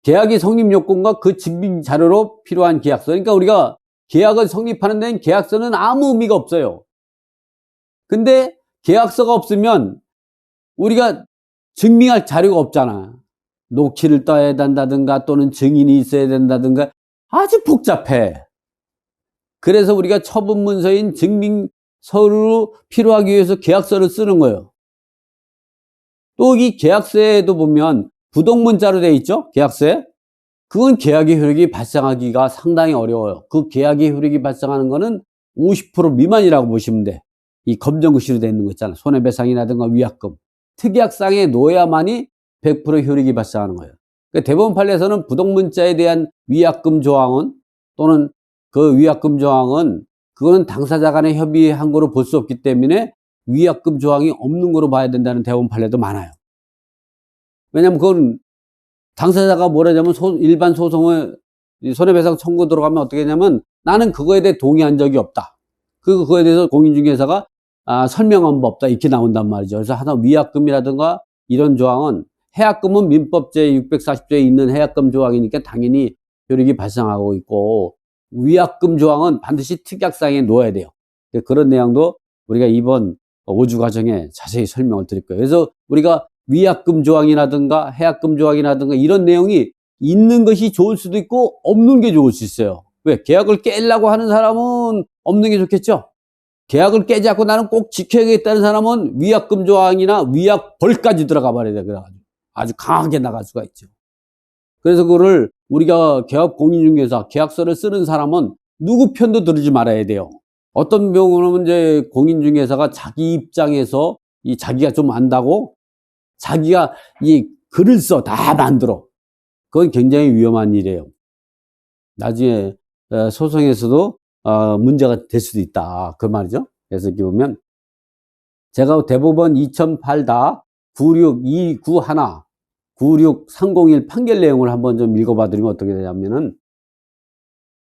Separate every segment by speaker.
Speaker 1: 계약의 성립 요건과 그 증빙 자료로 필요한 계약서. 그러니까 우리가 계약을 성립하는 데는 계약서는 아무 의미가 없어요. 근데 계약서가 없으면 우리가 증빙할 자료가 없잖아. 녹취를 떠야 된다든가 또는 증인이 있어야 된다든가 아주 복잡해. 그래서 우리가 처분문서인 증빙서로 필요하기 위해서 계약서를 쓰는 거예요. 또 이 계약서에도 보면 부동문자로 되어 있죠? 계약서에. 그건 계약의 효력이 발생하기가 상당히 어려워요. 그 계약의 효력이 발생하는 거는 50% 미만이라고 보시면 돼. 이 검정글씨로 되어 있는 거 있잖아. 손해배상이라든가 위약금. 특약상에 놓여야만이 100% 효력이 발생하는 거예요. 그러니까 대법원 판례에서는 부동문자에 대한 위약금 조항은 또는 그 위약금 조항은 그거는 당사자 간에 협의한 거로 볼 수 없기 때문에 위약금 조항이 없는 거로 봐야 된다는 대법원 판례도 많아요. 왜냐면 그건 당사자가 뭐라냐면 일반 소송에 손해배상 청구 들어가면 어떻게 하냐면 나는 그거에 대해 동의한 적이 없다. 그거에 대해서 공인중개사가 설명한 바 없다. 이렇게 나온단 말이죠. 그래서 하나 위약금이라든가 이런 조항은 해약금은 민법 제640조에 있는 해약금 조항이니까 당연히 효력이 발생하고 있고 위약금 조항은 반드시 특약상에 놓아야 돼요. 그런 내용도 우리가 이번 5주 과정에 자세히 설명을 드릴 거예요. 그래서 우리가 위약금 조항이라든가 해약금 조항이라든가 이런 내용이 있는 것이 좋을 수도 있고 없는 게 좋을 수 있어요. 왜? 계약을 깨려고 하는 사람은 없는 게 좋겠죠? 계약을 깨지 않고 나는 꼭 지켜야겠다는 사람은 위약금 조항이나 위약벌까지 들어가 버려야 돼. 그래가지고 아주 강하게 나갈 수가 있죠. 그래서 그거를 우리가 계약 공인중개사 계약서를 쓰는 사람은 누구 편도 들지 말아야 돼요. 어떤 경우는 이제 공인중개사가 자기 입장에서 자기가 좀 안다고 자기가 이 글을 써 다 만들어. 그건 굉장히 위험한 일이에요. 나중에 소송에서도 문제가 될 수도 있다. 그 말이죠. 그래서 이렇게 보면 제가 대법원 2008-96291 96301 판결 내용을 한번 좀 읽어봐 드리면 어떻게 되냐면은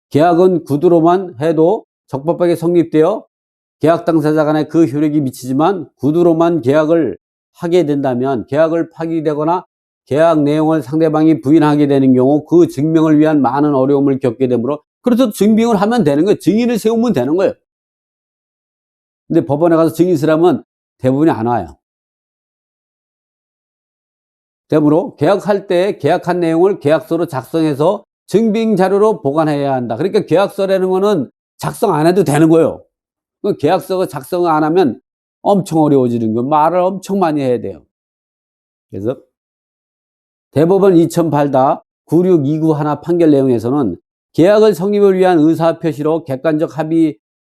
Speaker 1: 계약은 구두로만 해도 적법하게 성립되어 계약 당사자 간에 그 효력이 미치지만 구두로만 계약을 하게 된다면 계약을 파기되거나 계약 내용을 상대방이 부인하게 되는 경우 그 증명을 위한 많은 어려움을 겪게 되므로 그래서 증빙을 하면 되는 거예요. 증인을 세우면 되는 거예요. 근데 법원에 가서 증인 쓰라면 대부분이 안 와요. 되므로 계약할 때 계약한 내용을 계약서로 작성해서 증빙 자료로 보관해야 한다. 그러니까 계약서라는 거는 작성 안 해도 되는 거예요. 계약서가 작성을 안 하면 엄청 어려워지는 거예요. 말을 엄청 많이 해야 돼요. 그래서 대법원 2008-96291 판결 내용에서는 계약을 성립을 위한 의사표시로 객관적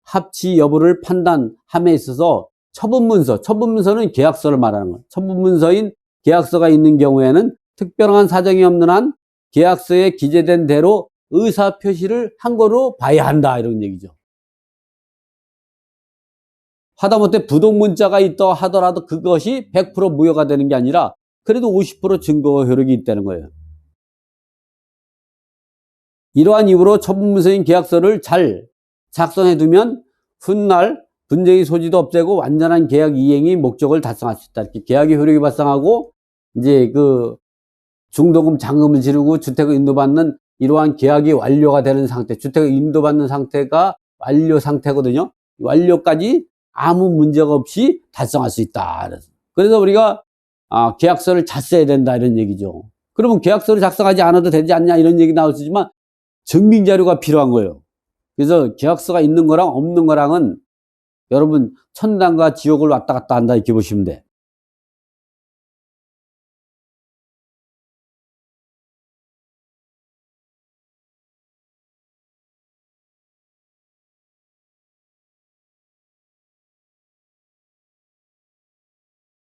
Speaker 1: 합치 여부를 판단함에 있어서 처분문서는 계약서를 말하는 거예요. 처분문서인 계약서가 있는 경우에는 특별한 사정이 없는 한 계약서에 기재된 대로 의사표시를 한 거로 봐야 한다. 이런 얘기죠. 하다못해 부동문자가 있다 하더라도 그것이 100% 무효가 되는 게 아니라 그래도 50% 증거 효력이 있다는 거예요. 이러한 이유로 처분문서인 계약서를 잘 작성해두면 훗날 분쟁의 소지도 없애고 완전한 계약 이행이 목적을 달성할 수 있다. 이렇게 계약의 효력이 발생하고 이제 그 중도금 잔금을 지르고 주택을 인도받는 이러한 계약이 완료가 되는 상태, 주택을 인도받는 상태가 완료 상태거든요. 완료까지 아무 문제가 없이 달성할 수 있다. 그래서 우리가 계약서를 잘 써야 된다 이런 얘기죠. 그러면 계약서를 작성하지 않아도 되지 않냐 이런 얘기 나올 수 있지만 증빙 자료가 필요한 거예요. 그래서 계약서가 있는 거랑 없는 거랑은 여러분 천당과 지옥을 왔다 갔다 한다 이렇게 보시면 돼.